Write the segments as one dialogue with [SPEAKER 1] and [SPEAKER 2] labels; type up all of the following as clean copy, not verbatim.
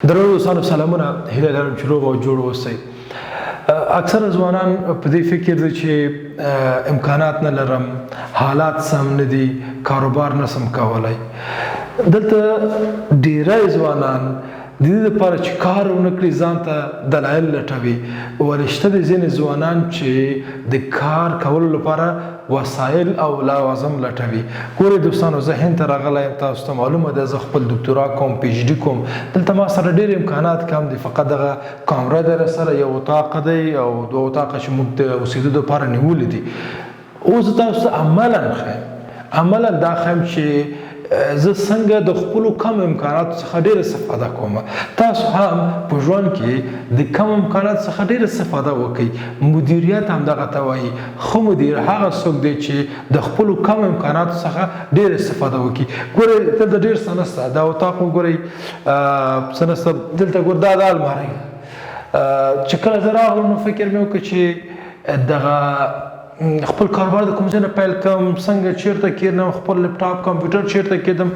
[SPEAKER 1] درنو دوستانو سلامونه، هیله لرم چې روغ او جوړ اوسئ. اکثره ځوانان په دې فکر دي چې امکانات نه لرم، حالات سم نه دي، کاروبار نسم کولی. دلته ډیری ځوانان د دې لپاره چې کار ونه کړي ځان ته دلایل لټوي، ولې شته د ځینې ځوانان چې د کار کولو لپاره وسایل او لوازم لټوي. ګورئ دوستانو، زه هند ته راغلی یم، تاسو ته معلومه ده زه خپل دکتورا کوم، پی ایچ ډي کوم. دلته ما سره ډېر امکانات کم دي، فقط دغه کامره ده راسره، یو اتاق دی او دوه اتاقه چې موږ د اوسېدو دپاره نیولي دي. اوس تاسو ته عملا دا ښیم چې زه څنګه د خپلو کم امکاناتو څخه ډېره استفاده کوم. تاسو هم په ژوند کې د کم امکاناتو څخه ډېره استفاده وکړئ. مدیریت همدغه ته وایي. ښه مدیر هغه څوک دی چې د خپلو کم امکاناتو څخه ډېره استفاده وکړي. ګورئ دلته ډېر څه نشته، دا اتاق وګورئ څه نشته. دلته ګور دا المارۍ چې کله زه راغلم نو فکر مې وکړ چې دغه خپل کاروبار د کوم ځای نه پیل کړم، څنګه چیرته کېنم، خپل لپټاپ کمپیوټر چیرته کېدم.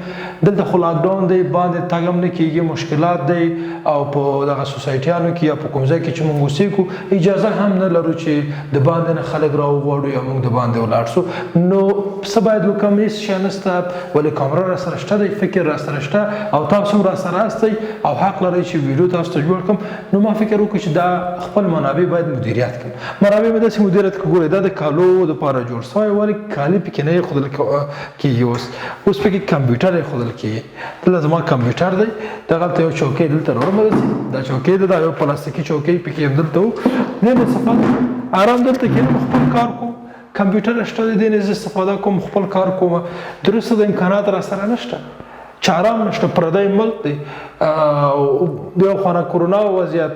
[SPEAKER 1] دلته خو لاکډاون دی، باندې تګ هم نه کېږي، مشکلات دی، او په دغه سوسایټیانو کې یا په کوم ځای کې چې موږ اوسېږو اجازه هم نه لرو چې د باندې نه خلک راوغواړو یا موږ د باندې ولاړ شو. نو څه باید وکړم؟ هېڅ شی نشته، ولې کامره راسره شته دی، فکر راسره شته، او تاسو هم راسره یاستئ او حق لرئ چې ویډیو تاسو ته جوړ کړم. نو ما فکر وکړ چې دا خپل منابع باید مدیریت کړم. منابع مې داسې مدیریت کړم. ګورئ دا د کالو دپاره جوړ شوی، ولې کالي پکې نه ایښودل کېږي. اوس پکې کمپیوټر ایښودل کېږي. دلته زما کمپیوټر دی، دغلته یو چوکۍ دلته راوړم، دا چوکۍ ده، دا یو پلاستیکي چوکۍ پکې یم دلته و. نه صفات آرام دلته کېنم، خپل کار کوم. کمپیوټر شته دی، دې نه زه استفاده کوم، خپل کار کوم. درسته د امکانات راسره نشته، چاره نشته، پردی ملک دی، یو خوا کرونا وضعیت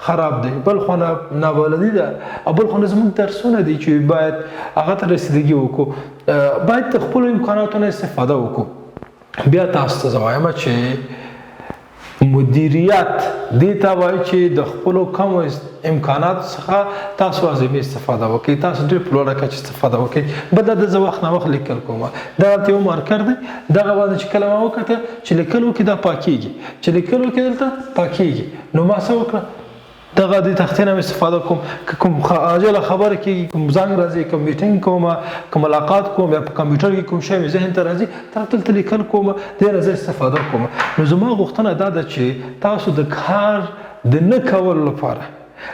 [SPEAKER 1] خراب دی، بل خو نابلدي ده، او بل خو زموږ درسونه دي چې باید هغه ته رسیدګي وکړو. باید د خپلو امکاناتو نه استفاده وکړو. بیا تاسو ته زه وایم چې مدیریت دې ته وایي چې د خپلو کمو امکاناتو څخه تاسو عظیمي استفاده وکړئ، تاسو ډېر په لوړه کچه استفاده وکړئ. بل دا زه وخت نه وخت لیکل کوم. دغلته یو مارکر دی، دغه باندې چې کله ما وکتل چې لیکل وکړي دا پاکېږي، چې لیکل وکړي دلته پاکېږي. نو ما څه وکړه؟ دغه د تختې نه استفاده کوم. که کوم عاجله خبره کېږي، کوم زنګ راځي، کوم میټینګ کوم، کوم ملاقات کوم، یا په کمپیوټر کې کوم شی مې ذهن ته راځي، دلته لیکل کوم، دې نه زه استفاده کوم. نو زما غوښتنه دا ده چې تاسو د کار د نه کولو لپاره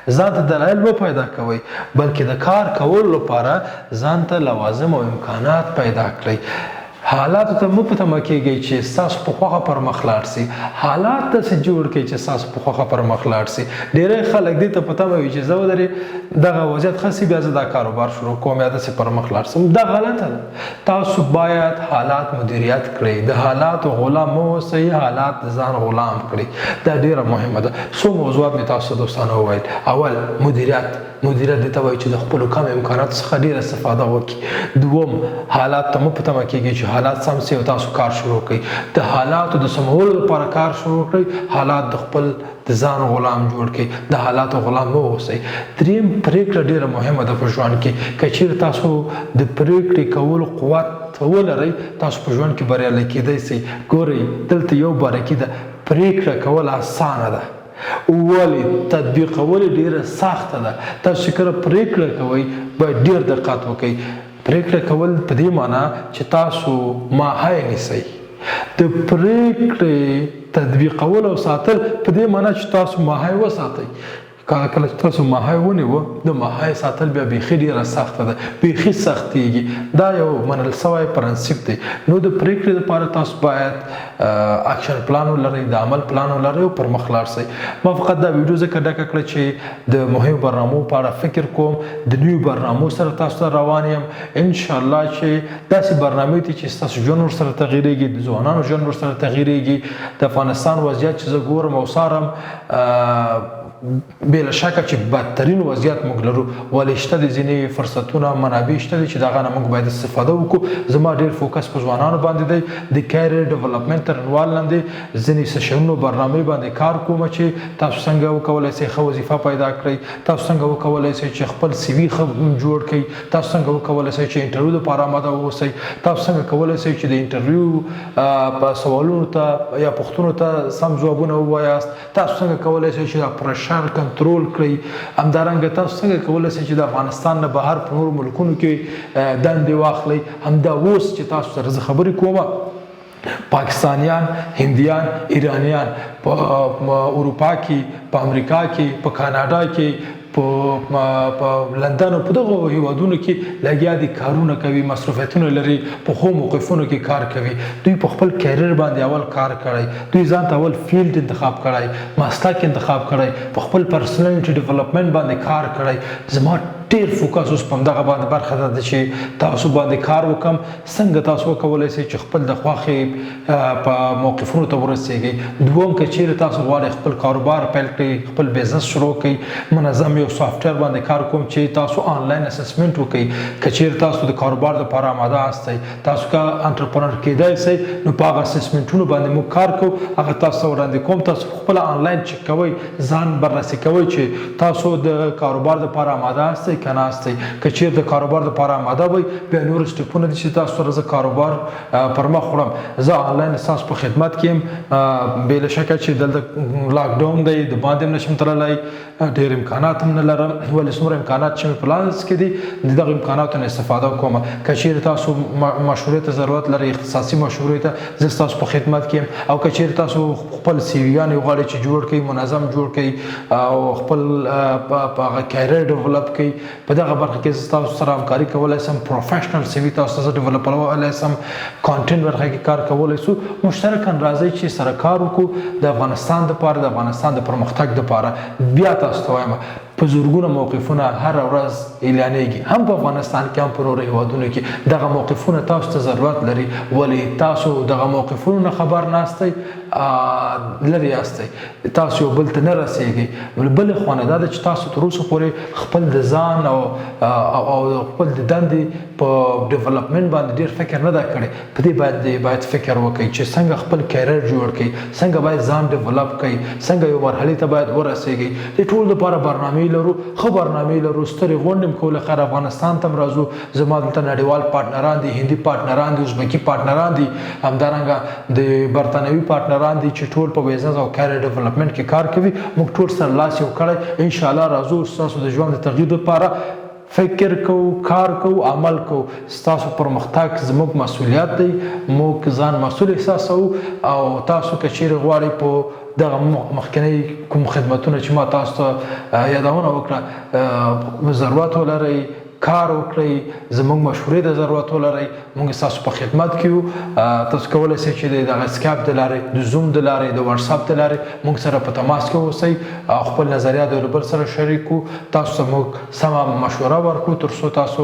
[SPEAKER 1] ځان ته دلایل مه پیدا کوئ، بلکې د کار کولو لپاره ځان ته لوازم او امکانات پیدا کړئ. حالاتو ته مه په تمه کېږئ چې ستاسو په خوښه پر مخ لاړ سي. حالات داسې جوړ کړئ چې ستاسو په خوښه پر مخ لاړ سي. ډېری خلک دې ته په تمه وي چې زه ودرې دغه وضعیت ښه سي، بیا زه دا کاروبار شروع کوم یا داسې پر مخ لاړ سم. دا غلطه ده. تاسو باید حالات مدیریت کړئ، د حالاتو غلام مه اوسئ، حالات د ځان غلام کړئ. دا ډېره مهمه ده. څو موضوعات مې تاسو ته دوستانو وویل. اول مدیریت دې ته وایي چې د خپلو کم امکاناتو څخه ډېره استفاده وکړي. دوم حالات ته مه په تمه کېږئ چې حالات سم سي او تاسو کار شروع کړئ. د حالاتو د سمولو لپاره کار شروع کړئ. حالات د خپل د ځان غلام جوړ کړئ، د حالاتو غلام مه اوسئ. دریم پرېکړه ډېره مهمه ده په ژوند کې. که چیرې تاسو د پرېکړې کولو قوت ولرئ، تاسو په ژوند کې بریالی کېدی سئ. ګورئ دلته یو بارکي ده، پرېکړه کول اسانه ده، ولې تطبیقول ډېره سخته ده. تاسو چې کله پرېکړه کوئ باید ډېر دقت وکړئ. پرېکړه کول په دې معنا چې تاسو ماهی نیسئ. د پرېکړې تطبیقول او ساتل په دې معنا چې تاسو ماهی وساتئ. کله چې تاسو ماهی ونیوه، د ماهی ساتل بیا بیخي ډېره سخته ده، بیخي سختېږي. دا یو منل سوی پرنسپ دی. نو د پرېکړې لپاره تاسو باید اکشن پلان ولرئ، د عمل پلان ولرئ او پر مخ لاړ سئ. ما فقط دا ویډیو ځکه ډکه کړه چې د مهمو برنامو په اړه فکر کوم. د نویو برنامو سره تاسو ته روان یم. انشاءالله چې داسې برنامې دي چې ستاسو ژوند ورسره تغیرېږي، د ځوانانو ژوند ورسره تغیرېږي. د افغانستان وضعیت چې زه ګورم او څارم، بلا شکه چې بدترین وضعیت موږ لرو ولې شته د ځینې فرصتونه منابع شته چې دغه نه موږ باید استفاده وکړو. زما ډېر فوکس په ځوانانو باندې دی د کیریر ډیولپمنټ تر عنوان لاندې ځینې سیشنونو برنامې باندې کار کوم چې تاسو څنګه وکولای شئ ښه وظیفه پیدا کړئ، تاسو څنګه وکولای شئ چې خپل سی وي ښه جوړ کړئ، تاسو څنګه وکولای شئ چې انټرویو لپاره آماده واوسئ، تاسو څنګه کولی شئ چې د انټرویو په سوالونو ته یا پوښتنو ته سم ځوابونه ووایاست، تاسو څنګه کولی شئ چې دا پرشر کنټرول کړئ، همدارنګه تاسو څنګه کولی شئ چې د افغانستان نه بهر په نورو ملکونو کې دندې واخلئ. همدا اوس چې تاسو سره زه خبرې کوم پاکستانیان، هندیان، ایرانیان په اروپا کې، په امریکا کې، په کاناډا کې، په لندن او په دغه هیوادونو کې لګیا دي، کارونه کوي، مصروفیتونه لري، په ښو موقفونو کې کار کوي. دوی په خپل کیریر باندې اول کار کړی، دوی ځان ته اول فیلډ انتخاب کړی، مسلک انتخاب کړی، په خپل پرسنالټي ډیولپمنټ باندې کار کړی. زما ډېر فوکس اوس په همدغه باندې برخه ده چې تاسو باندې کار وکړم، څنګه تاسو وکولی شئ چې خپل د خوښې په موقفونو ته ورسیږئ. دوم که چیرې تاسو غواړئ خپل کاروبار پیل کړئ، خپل بزنس شروع کړئ، منظم یو سافټویر باندې کار کوم چې تاسو آنلاین اسسمنټ وکړئ. که چیرې تاسو د کاروبار لپاره آماده یاستئ، تاسو که انټرپرنر کیدای شئ، نو په هغه اسسمنټونو باندې موږ کار کوو، هغه تاسو ته وړاندې کوم. تاسو خپله آنلاین چک کوئ، ځان بررسي کوئ چې تاسو د کاروبار لپاره آماده یاستئ که نه یاستئ. که چیرې د کاروبار لپاره آماده وئ، بیا نور سټپونه دي چې تاسو سره زه کاروبار پر مخ وړم. زه آنلاین ستاسو په خدمت کې یم. بې له شکه چې دلته لاکډاون دی، د باندې هم نشم تللی، ډېر امکانات هم نه لرم، ولې څومره امکانات چې مې په لاس کې دي د دغه امکاناتو نه استفاده کوم. که چیرې تاسو مشورې ته ضرورت لرئ، اختصاصي مشورې ته، زه ستاسو په خدمت کې یم. او که چیرې تاسو خپل سی ویانې غواړئ چې جوړ کړئ، منظم جوړ کړئ او خپل په هغه کیریر ډیولپ کړئ، په دغه برخه کې زه تاسو سره همکاري کولی شم. پروفیشنل سی وي تاسو ته ډیولپ کولی شم، کانټینټ برخه کې کار کولی شو. مشترکاً راځئ چې سره کار وکړو د افغانستان دپاره، د افغانستان د پرمختګ دپاره. بیا تاسو ته وایم په زورګونه موقفونه هر ورځ اعلانېږي، هم په افغانستان کې هم په نورو هیوادونو کې. دغه موقفونه تاسو ته ضرورت لري، ولې تاسو دغه موقفونو نه خبر ناستئ، لرې یاستئ، تاسو یو بل ته نه رسېږئ. بله خوا نه دا ده چې تاسو تر اوسه پورې خپل د ځان او خپل د دندې په ډیولپمنټ باندې ډېر فکر نه ده کړی. په دې باید فکر وکړئ چې څنګه خپل کیریر جوړ کړئ، څنګه باید ځان ډیولپ کړئ، څنګه یو مرحلې ته باید ورسېږئ. د ټول لپاره برنامې لرو، ښه برنامې لرو، سترې غونډې هم کوو. خیر افغانستان ته هم راځو، زما دلته نړیوال پارټنران دي، هندي پارټنران دي، ازبکي پارټنران دي، همدارنګه د برطانوي پارټنران دي چې ټول په بزنس او کیریر ډیولپمنټ کې کار کوي. موږ ټول سره لاس یو کړی، انشاءالله راځو ستاسو د ژوند د تغییر لپاره فکر کوو، کار کوو، عمل کوو. ستاسو پرمختګ زموږ مسؤلیت دی، موږ ځان مسؤل احساسوو. او تاسو که چیرې غواړئ په دغه مخکنی کوم خدمتونه چې ما تاسو ته یادونه وکړه ضرورت ولرئ، کار وکړئ، زموږ مشورې ته ضرورت ولرئ، موږ ستاسو په خدمت کې یو. تاسو کولی شئ چې د دغه اسکایپ د لارې، د زوم د لارې، د واتساپ د لارې موږ سره په تماس کې اوسئ او خپل نظریات د بل سره شریک کړو. تاسو ته موږ سمه مشوره ورکړو تر څو تاسو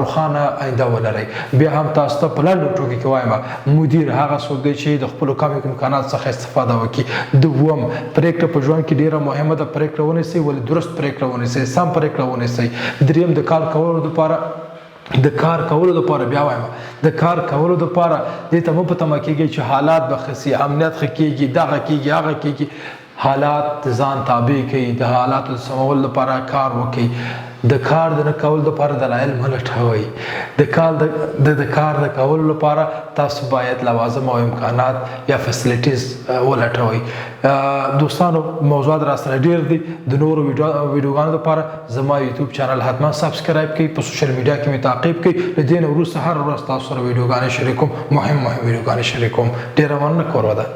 [SPEAKER 1] روښانه آینده ولرئ. بیا هم تاسو ته په لنډو ټکو کې وایم، مدیر هغه څوک دی چې د خپلو کم امکاناتو څخه استفاده وکړي. دوم، پرېکړه په ژوند کې ډېره مهمه ده، پرېکړه ونیسئ، ولې درست پرېکړه ونیسئ، سم پرېکړه ونیسئ. دریم، د کار کولو لپاره بیا وایم، د کار کولو لپاره دې ته مه په تمه کېږئ چې حالات به ښه سي، امنیت ښه کېږي، دغه کېږي، هغه کېږي. حالات ځان تابع کړئ، د حالاتو د سمولو لپاره کار وکړئ. د کار د نه کولو لپاره دلایل مه لټوئ. د کار د کولو لپاره تاسو باید لوازم او امکانات یا فیسیلیټیز ولټوئ. دوستانو، موضوعات را سره ډېر دي. د نورو ویډیوګانو لپاره زما یوټیوب چینل حتما سبسکرایب کړئ، په سوشل میډیا کې مې تعقیب کړئ. له دې نه وروسته هر ورځ تاسو سره ویډیوګانې شریکوم، مهم ویډیوګانې شریکوم. ډېره مننه، کور ودان.